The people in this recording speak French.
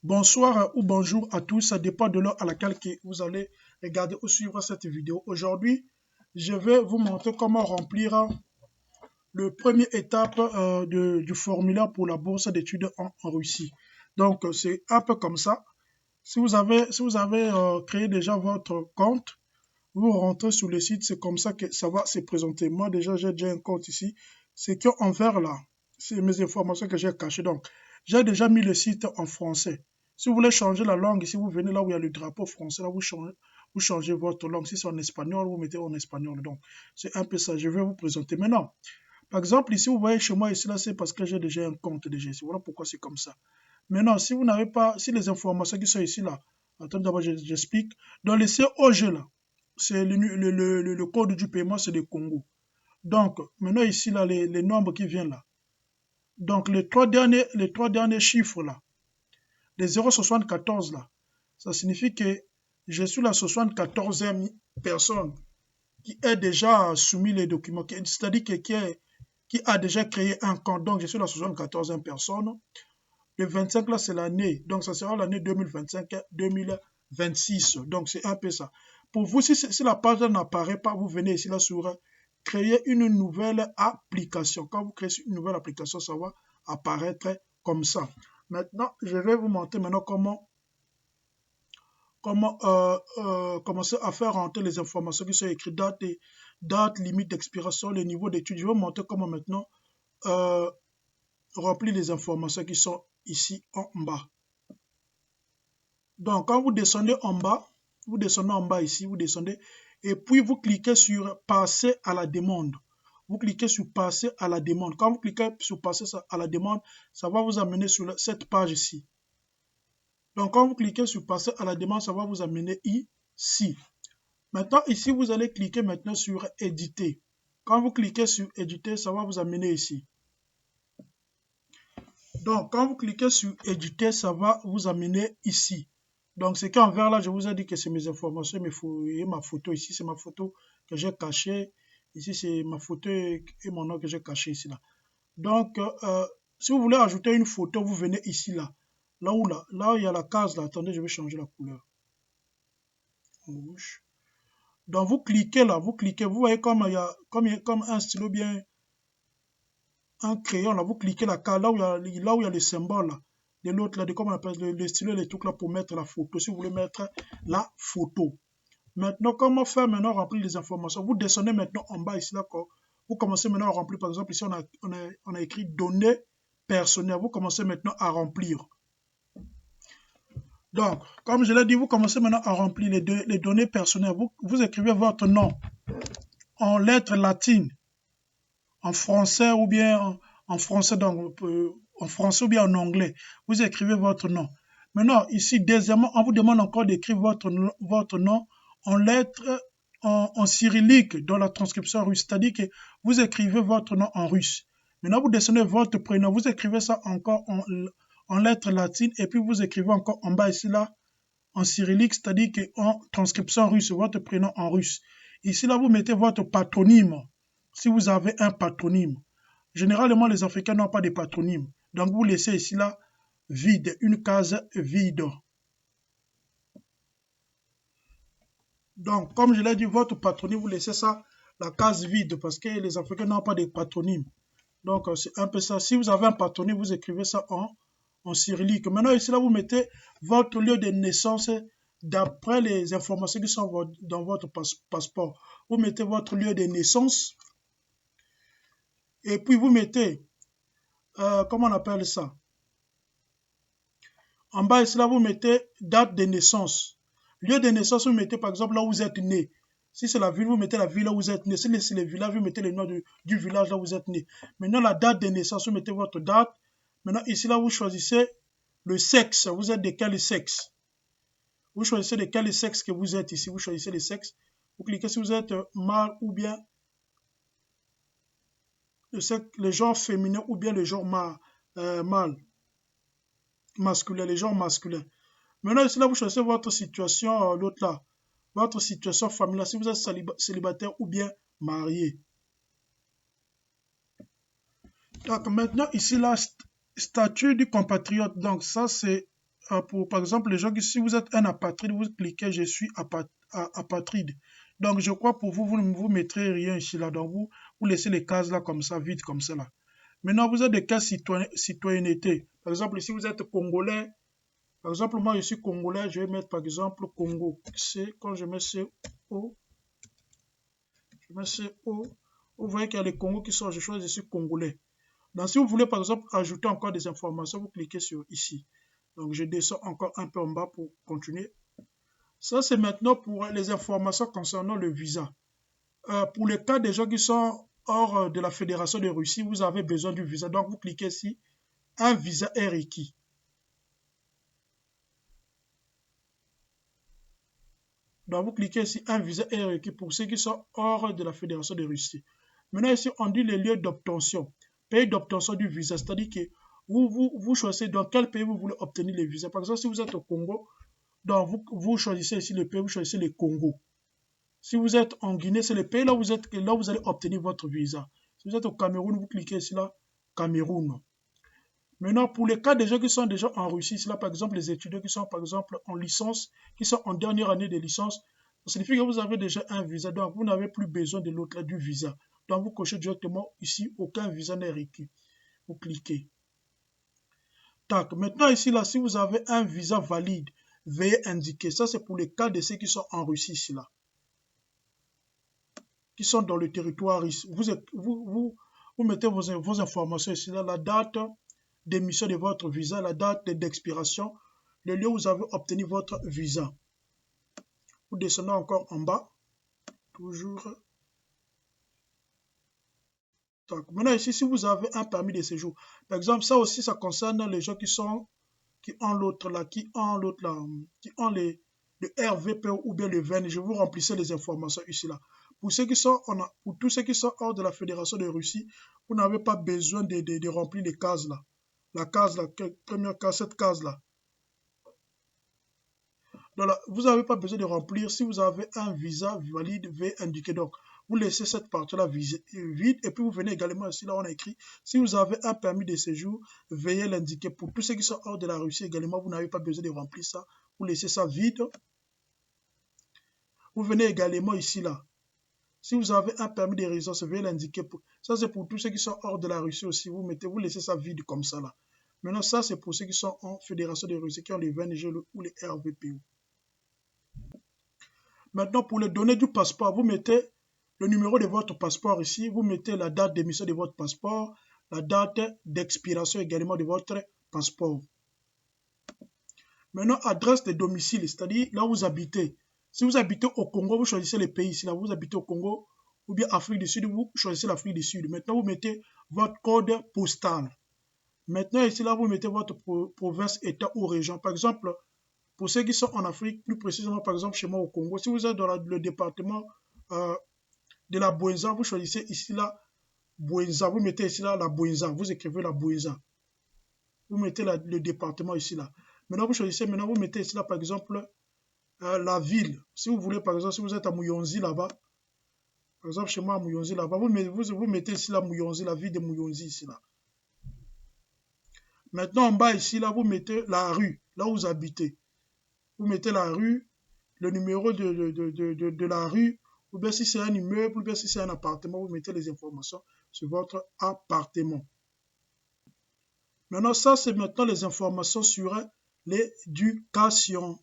Bonsoir ou bonjour à tous, ça dépend de l'heure à laquelle vous allez regarder ou suivre cette vidéo. Aujourd'hui, je vais vous montrer comment remplir le première étape du formulaire pour la bourse d'études en Russie. Donc, c'est un peu comme ça. Si vous avez créé déjà votre compte, vous rentrez sur le site, c'est comme ça que ça va se présenter. Moi, déjà, j'ai déjà un compte ici. C'est qu'en vert là, c'est mes informations que j'ai cachées. Donc, j'ai déjà mis le site en français. Si vous voulez changer la langue, si vous venez là où il y a le drapeau français, là, vous changez votre langue. Si c'est en espagnol, vous mettez en espagnol. Donc, c'est un peu ça. Je vais vous présenter maintenant. Par exemple, ici, vous voyez chez moi, ici, là, c'est parce que j'ai déjà un compte déjà ici. Voilà pourquoi c'est comme ça. Maintenant, si vous n'avez pas, si les informations qui sont ici, là, attendez d'abord, j'explique. Dans le COG, là, c'est le code du paiement, c'est le Congo. Donc, maintenant, ici, là, les nombres qui viennent là. Donc, les trois derniers chiffres, là, les 0,74, là, ça signifie que je suis la 74e personne qui est déjà soumis les documents, c'est-à-dire qui a déjà créé un compte. Donc, je suis la 74e personne. Le 25, là, c'est l'année. Donc, ça sera l'année 2025-2026. Donc, c'est un peu ça. Pour vous, si la page n'apparaît pas, vous venez ici, là, sur créer une nouvelle application. Quand vous créez une nouvelle application, ça va apparaître comme ça. Maintenant, je vais vous montrer maintenant comment commencer à faire rentrer les informations qui sont écrites, date limite d'expiration, les niveaux d'études. Je vais vous montrer comment maintenant euh, remplir les informations qui sont ici en bas. Donc, quand vous descendez en bas ici, vous descendez, et puis vous cliquez sur passer à la demande. Vous cliquez sur passer à la demande. Quand vous cliquez sur passer à la demande, ça va vous amener sur cette page ici. Donc, quand vous cliquez sur passer à la demande, ça va vous amener ici. Maintenant, ici, vous allez cliquer maintenant sur éditer. Quand vous cliquez sur éditer, ça va vous amener ici. Donc, quand vous cliquez sur éditer, ça va vous amener ici. Donc, ce qui est en vert là, je vous ai dit que c'est mes informations, mais vous voyez ma photo ici, c'est ma photo que j'ai cachée. Ici, c'est ma photo et mon nom que j'ai caché ici là. Donc, si vous voulez ajouter une photo, vous venez ici là. Là où il y a la case là. Attendez, je vais changer la couleur. Rouge. Donc, vous cliquez là, vous cliquez. Vous voyez comme il y a comme un stylo bien, un crayon là. Vous cliquez la case là où il y a le symbole là. De l'autre là, de comment on appelle le stylo, les trucs là pour mettre la photo. Si vous voulez mettre la photo. Maintenant, comment faire maintenant remplir les informations? Vous descendez maintenant en bas ici, d'accord? Vous commencez maintenant à remplir, par exemple, ici on a écrit données personnelles. Vous commencez maintenant à remplir. Donc, comme je l'ai dit, vous commencez maintenant à remplir les données personnelles. Vous écrivez votre nom en lettres latines, en français ou bien en français, donc, en français ou bien en anglais. Vous écrivez votre nom. Maintenant, ici, deuxièmement, on vous demande encore d'écrire votre nom en lettres en cyrillique dans la transcription russe. C'est-à-dire que vous écrivez votre nom en russe. Maintenant, vous descendez votre prénom. Vous écrivez ça encore en lettres latines et puis vous écrivez encore en bas ici, là, en cyrillique, c'est-à-dire qu'en transcription russe, votre prénom en russe. Ici, là, vous mettez votre patronyme, si vous avez un patronyme. Généralement, les Africains n'ont pas de patronyme. Donc, vous laissez ici, là, vide, une case vide. Donc, comme je l'ai dit, votre patronyme, vous laissez ça, la case vide, parce que les Africains n'ont pas de patronyme. Donc, c'est un peu ça. Si vous avez un patronyme, vous écrivez ça en cyrillique. Maintenant, ici, là, vous mettez votre lieu de naissance d'après les informations qui sont dans votre passeport. Vous mettez votre lieu de naissance et puis vous mettez, comment on appelle ça? En bas, ici, là, vous mettez date de naissance. Lieu de naissance, vous mettez par exemple là où vous êtes né. Si c'est la ville, vous mettez la ville là où vous êtes né. Si c'est le village, vous mettez le nom du village là où vous êtes né. Maintenant, la date de naissance, vous mettez votre date. Maintenant, ici, là, vous choisissez le sexe. Vous êtes de quel sexe? Vous choisissez de quel sexe que vous êtes ici. Vous choisissez le sexe. Vous cliquez si vous êtes mâle ou bien le genre féminin ou bien le genre mâle, masculin, le genre masculin. Maintenant, ici, là, vous choisissez votre situation, l'autre là, votre situation familiale, si vous êtes célibataire ou bien marié. Donc, maintenant, ici, là, statut du compatriote. Donc, ça, c'est par exemple, les gens qui, si vous êtes un apatride, vous cliquez je suis apatride. Donc, je crois pour vous, vous ne vous mettrez rien ici, là. Donc, vous laissez les cases là comme ça, vides comme ça, là. Maintenant, vous êtes de quelle citoyenneté? Par exemple, si vous êtes congolais, par exemple, moi, je suis congolais, je vais mettre, par exemple, Congo. C'est quand je mets CO, je mets CO, vous voyez qu'il y a les Congos qui sont, je choisis, je suis congolais. Donc, si vous voulez, par exemple, ajouter encore des informations, vous cliquez sur ici. Donc, je descends encore un peu en bas pour continuer. Ça, c'est maintenant pour les informations concernant le visa. Pour le cas des gens qui sont hors de la Fédération de Russie, vous avez besoin du visa. Donc, vous cliquez ici, un visa est requis. Donc, vous cliquez ici, un visa est requis pour ceux qui sont hors de la Fédération de Russie. Maintenant, ici, on dit les lieux d'obtention. Pays d'obtention du visa, c'est-à-dire que vous choisissez dans quel pays vous voulez obtenir le visa. Par exemple, si vous êtes au Congo, donc vous choisissez ici le pays, vous choisissez le Congo. Si vous êtes en Guinée, c'est le pays là où vous allez obtenir votre visa. Si vous êtes au Cameroun, vous cliquez ici là, Cameroun. Maintenant, pour les cas des gens qui sont déjà en Russie, là, par exemple, les étudiants qui sont, par exemple, en licence, qui sont en dernière année de licence, ça signifie que vous avez déjà un visa, donc vous n'avez plus besoin de l'autre là, du visa. Donc, vous cochez directement ici, aucun visa n'est requis. Vous cliquez. Tac. Maintenant, ici, là, si vous avez un visa valide, veuillez indiquer. Ça, c'est pour les cas de ceux qui sont en Russie, ici, là, qui sont dans le territoire russe. Vous mettez vos informations ici, là, la date d'émission de votre visa, la date d'expiration, le lieu où vous avez obtenu votre visa. Vous descendez encore en bas, toujours. Donc, maintenant ici, si vous avez un permis de séjour, par exemple, ça aussi, ça concerne les gens qui ont l'autre là, qui ont le RVP ou bien le VN. Je vous remplissez les informations ici là. Pour tous ceux qui sont hors de la Fédération de Russie, vous n'avez pas besoin de remplir les cases là. La case là, première case, cette case là. Donc là, vous n'avez pas besoin de remplir. Si vous avez un visa valide, veuillez indiquer. Donc, vous laissez cette partie-là vide et puis vous venez également ici, là on a écrit, si vous avez un permis de séjour, veuillez l'indiquer. Pour tous ceux qui sont hors de la Russie également, vous n'avez pas besoin de remplir ça. Vous laissez ça vide. Vous venez également ici, là. Si vous avez un permis de résidence, veuillez l'indiquer. Ça, c'est pour tous ceux qui sont hors de la Russie aussi. Vous laissez ça vide comme ça, là. Maintenant, ça, c'est pour ceux qui sont en Fédération de Russie, qui ont les VNG ou les RVPO. Maintenant, pour les données du passeport, vous mettez le numéro de votre passeport ici, vous mettez la date d'émission de votre passeport, la date d'expiration également de votre passeport. Maintenant, adresse de domicile, c'est-à-dire là où vous habitez. Si vous habitez au Congo, vous choisissez le pays ici, là vous habitez au Congo, ou bien Afrique du Sud, vous choisissez l'Afrique du Sud. Maintenant, vous mettez votre code postal. Maintenant, ici, là, vous mettez votre province, État ou région. Par exemple, pour ceux qui sont en Afrique, plus précisément, par exemple, chez moi au Congo, si vous êtes dans le département de la Bouenza, vous choisissez ici, là, Bouenza. Vous mettez ici, là, la Bouenza. Vous écrivez la Bouenza. Vous mettez le département ici, là. Maintenant, vous choisissez, maintenant, vous mettez ici, là, par exemple, la ville. Si vous voulez, par exemple, si vous êtes à Mouyonzi, là-bas, par exemple, chez moi à Mouyonzi, là-bas, vous mettez ici, là, Mouyonzi, la ville de Mouyonzi, ici, là. Maintenant, en bas, ici, là, vous mettez la rue, là où vous habitez. Vous mettez la rue, le numéro de la rue, ou bien si c'est un immeuble, ou bien si c'est un appartement, vous mettez les informations sur votre appartement. Maintenant, ça, c'est maintenant les informations sur l'éducation.